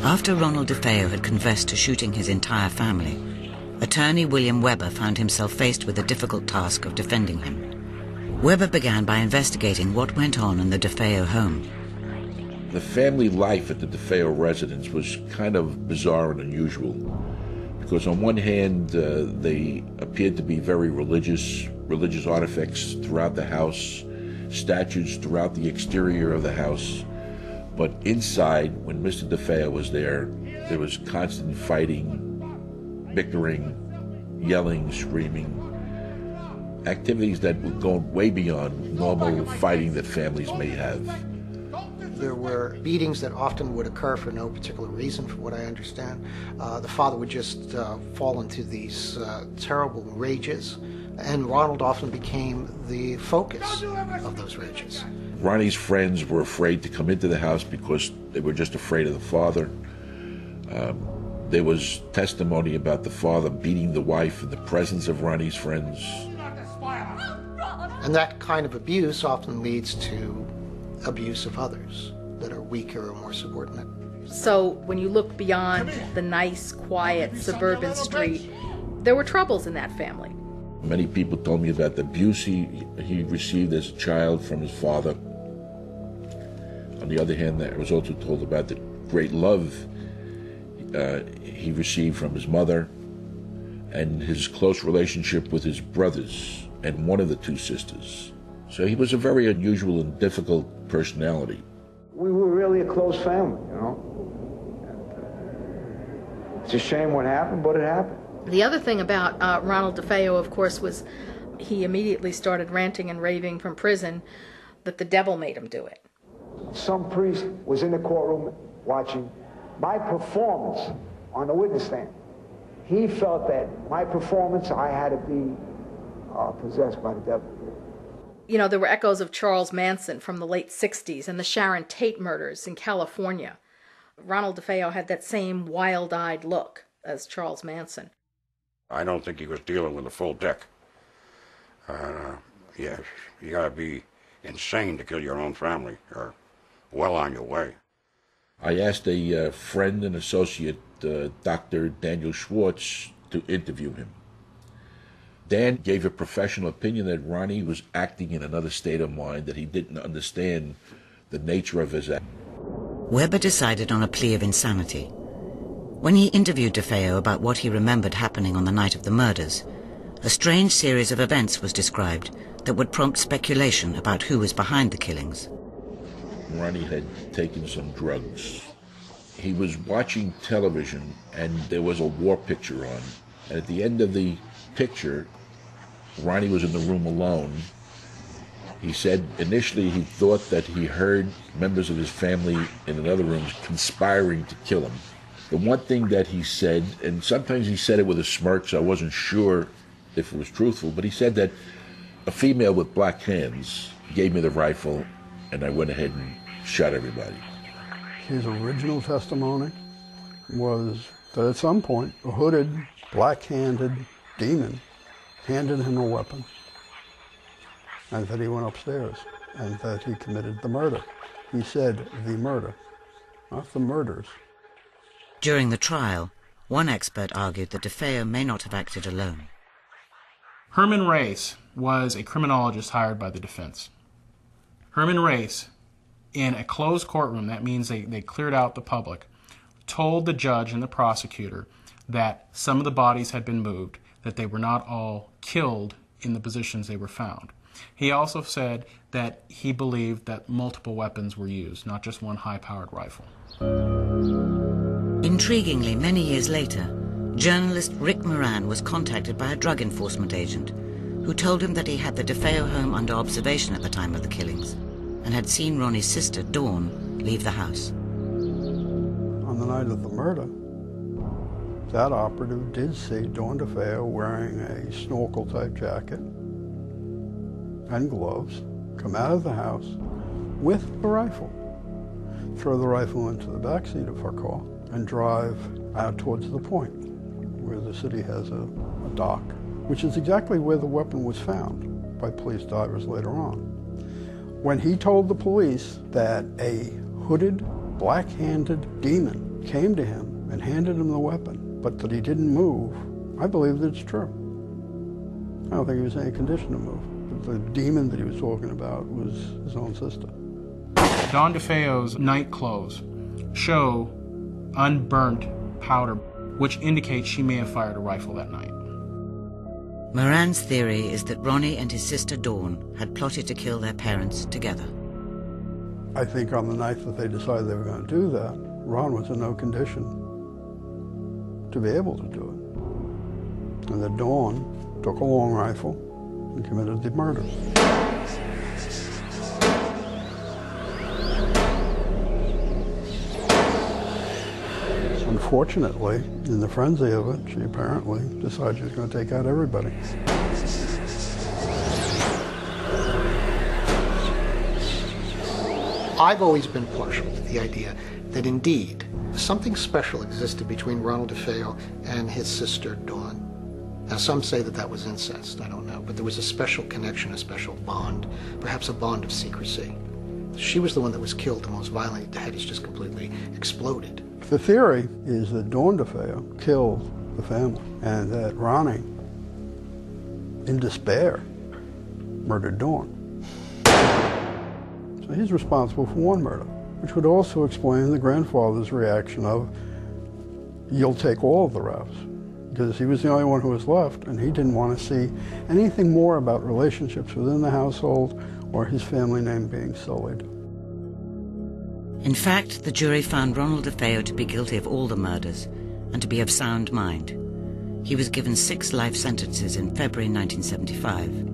After Ronald DeFeo had confessed to shooting his entire family, attorney William Weber found himself faced with the difficult task of defending him. Weber began by investigating what went on in the DeFeo home. The family life at the DeFeo residence was kind of bizarre and unusual, because on one hand, they appeared to be very religious artifacts throughout the house, statues throughout the exterior of the house. But inside, when Mr. DeFeo was there was constant fighting, bickering, yelling, screaming, activities that would go way beyond normal fighting that families may have. There were beatings that often would occur for no particular reason, from what I understand. The father would just fall into these terrible rages, and Ronald often became the focus of those rages. Ronnie's friends were afraid to come into the house because they were just afraid of the father. There was testimony about the father beating the wife in the presence of Ronnie's friends. And that kind of abuse often leads to abuse of others that are weaker or more subordinate. So when you look beyond the nice, quiet suburban street, there were troubles in that family. Many people told me about the abuse he received as a child from his father. On the other hand, I was also told about the great love he received from his mother and his close relationship with his brothers and one of the two sisters. So he was a very unusual and difficult personality. We were really a close family, you know. It's a shame what happened, but it happened. The other thing about Ronald DeFeo, of course, was he immediately started ranting and raving from prison that the devil made him do it. Some priest was in the courtroom watching my performance on the witness stand. He felt that my performance, I had to be possessed by the devil. You know, there were echoes of Charles Manson from the late 60s and the Sharon Tate murders in California. Ronald DeFeo had that same wild-eyed look as Charles Manson. I don't think he was dealing with a full deck. Yeah, you gotta be insane to kill your own family, or well on your way. I asked a friend and associate, Dr. Daniel Schwartz, to interview him. Dan gave a professional opinion that Ronnie was acting in another state of mind, that he didn't understand the nature of his act. Weber decided on a plea of insanity. When he interviewed DeFeo about what he remembered happening on the night of the murders, a strange series of events was described that would prompt speculation about who was behind the killings. Ronnie had taken some drugs. He was watching television, and there was a war picture on. And at the end of the picture, Ronnie was in the room alone. He said initially he thought that he heard members of his family in another room conspiring to kill him. The one thing that he said, and sometimes he said it with a smirk, so I wasn't sure if it was truthful, but he said that a female with black hands gave me the rifle, and I went ahead and shot everybody. His original testimony was that at some point a hooded, black-handed demon handed him a weapon, and that he went upstairs, and that he committed the murder. He said the murder, not the murders. During the trial, one expert argued that DeFeo may not have acted alone. Herman Race was a criminologist hired by the defense. Herman Race, in a closed courtroom, that means they cleared out the public, told the judge and the prosecutor that some of the bodies had been moved, that they were not all killed in the positions they were found. He also said that he believed that multiple weapons were used, not just one high-powered rifle. Intriguingly, many years later, journalist Rick Moran was contacted by a drug enforcement agent who told him that he had the DeFeo home under observation at the time of the killings and had seen Ronnie's sister, Dawn, leave the house. On the night of the murder, that operative did see Dawn DeFeo wearing a snorkel-type jacket and gloves come out of the house with a rifle, throw the rifle into the backseat of her car, and drive out towards the point where the city has a dock, which is exactly where the weapon was found by police divers later on. When he told the police that a hooded, black-handed demon came to him and handed him the weapon, but that he didn't move, I believe that it's true. I don't think he was in any condition to move. But the demon that he was talking about was his own sister. Dawn DeFeo's night clothes show unburnt powder, which indicates she may have fired a rifle that night. Moran's theory is that Ronnie and his sister Dawn had plotted to kill their parents together. I think on the night that they decided they were going to do that, Ron was in no condition to be able to do it. And that Dawn took a long rifle and committed the murder. Unfortunately, in the frenzy of it, she apparently decided she was going to take out everybody. I've always been partial to the idea that indeed something special existed between Ronald DeFeo and his sister Dawn. Now some say that that was incest, I don't know, but there was a special connection, a special bond, perhaps a bond of secrecy. She was the one that was killed the most violently. The head is just completely exploded. The theory is that Dawn DeFeo killed the family and that Ronnie, in despair, murdered Dawn. So he's responsible for one murder, which would also explain the grandfather's reaction of, you'll take all of the Ralphs, because he was the only one who was left and he didn't want to see anything more about relationships within the household or his family name being sullied. In fact, the jury found Ronald DeFeo to be guilty of all the murders and to be of sound mind. He was given 6 life sentences in February 1975.